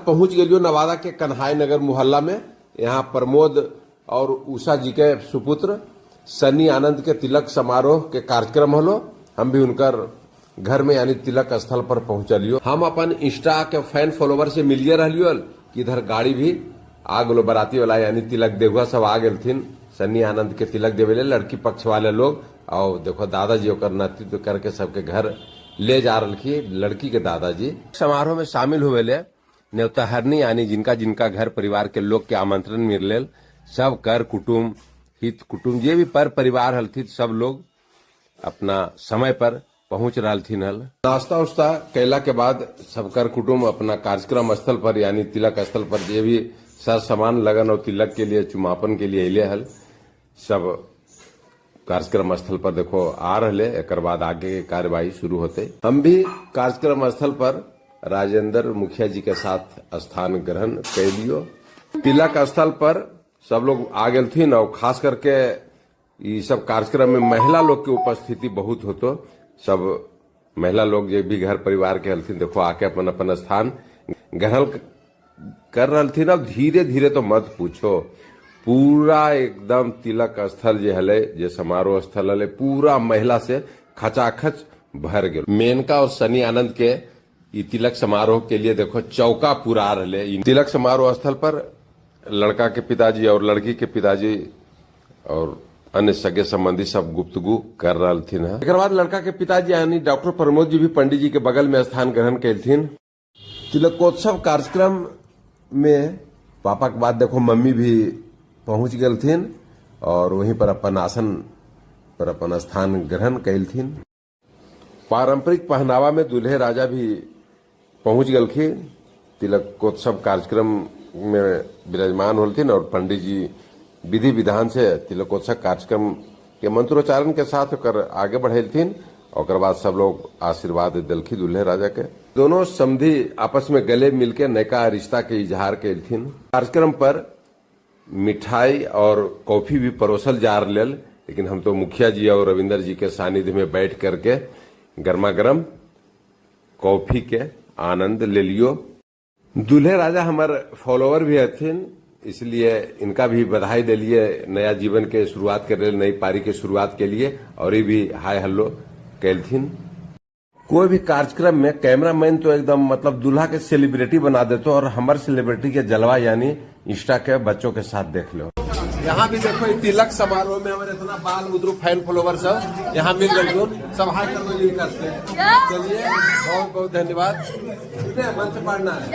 पहुंच गए नवादा के कन्हाई नगर मोहल्ला में। यहाँ प्रमोद और उषा जी के सुपुत्र सनी आनंद के तिलक समारोह के कार्यक्रम हलो। हम भी उनकर घर में यानी तिलक स्थल पर पहुंचलियो। हम अपन इंस्टा के फैन फॉलोवर से मिलिए रहियो कि इधर गाड़ी भी आ गलो बराती वाला यानी तिलक देहुआ सब आ गेलथिन सन्नी आनंद के तिलक देवे लड़की पक्ष वाले लोग। और देखो दादाजी ओकर नेतृत्व करके सबके घर ले जा रही लड़की के दादाजी। समारोह में शामिल हुए ले न्योताहरनी यानी जिनका जिनका घर परिवार के लोग के आमंत्रण मिलल सब कर कुटुम्ब हित कुटुम्ब जे भी पर परिवार हलथिन सब लोग अपना समय पर पहुंच रही हल। नाश्ता उस्ता कैला के बाद सबकर कुटुम्ब अपना कार्यक्रम स्थल पर यानी तिलक स्थल पर जे भी सर सामान लगन और तिलक के लिए चुमापन के लिए अले हल सब कार्यक्रम स्थल पर देखो आ रहे। एक बाद आगे के कार्यवाही शुरू होते। हम भी कार्यक्रम स्थल पर राजेंद्र मुखिया जी के साथ स्थान ग्रहण कर लियो। तिलक स्थल पर सब लोग आ गेलथिन और खास करके ये सब कार्यक्रम में महिला लोग की उपस्थिति बहुत होतो। सब महिला लोग जो भी घर परिवार के हलथिन देखो आके अपन अपन स्थान ग्रहण कर रही। अब धीरे धीरे तो मत पूछो पूरा एकदम तिलक स्थल जो हले जे समारोह स्थल हले पूरा महिला से खचाखच भर गए। मेनका और सनी आनंद के तिलक समारोह के लिए देखो चौका पूरा रहे। तिलक समारोह स्थल पर लड़का के पिताजी और लड़की के पिताजी और अन्य सगे संबंधी सब गुफ्तगू कर रहे थे। एक बाद लड़का के पिताजी यानी डॉक्टर प्रमोद जी भी पंडित जी के बगल में स्थान ग्रहण कैलथिन। तिलकोत्सव कार्यक्रम में पापा के बाद देखो मम्मी भी पहुंच गलथिन और वहीं पर अपन आसन पर अपन स्थान ग्रहण कैलथिन। पारंपरिक पहनावा में दूल्हे राजा भी पहुंच गलखिन। तिलकोत्सव कार्यक्रम में विराजमान होलथिन और पंडित जी विधि विधान से तिलकोत्सव कार्यक्रम के मंत्रोच्चारण के साथ होकर आगे बढ़ेलथिन। और बाद सब लोग आशीर्वाद दिलखी दूल्हे राजा के। दोनों समधी आपस में गले मिलकर नयका रिश्ता के इजहार कैलथिन। कार्यक्रम पर मिठाई और कॉफी भी परोसल जा रहे, लेकिन हम तो मुखिया जी और रविंदर जी के सानिध्य में बैठ करके गर्मा गर्म कॉफी के आनंद ले लियो। दूल्हे राजा हमारे फॉलोवर भी हथिन इसलिए इनका भी बधाई दे लिए नया जीवन के शुरुआत कर रहे नई पारी के शुरुआत के लिए। और ये भी हाय हल्लो कैलथिन। कोई भी कार्यक्रम में कैमरामैन तो एकदम मतलब दूल्हा के सेलिब्रिटी बना देते और हमारे सेलिब्रिटी के जलवा यानी इंस्टा के बच्चों के साथ देख लो। यहाँ भी देखो तिलक समारोह में हमारे इतना बाल बुद्रु फैन फॉलोवर सब यहाँ मिल गए सब हाय करते। चलिए बहुत बहुत धन्यवाद। मंच पढ़ना है।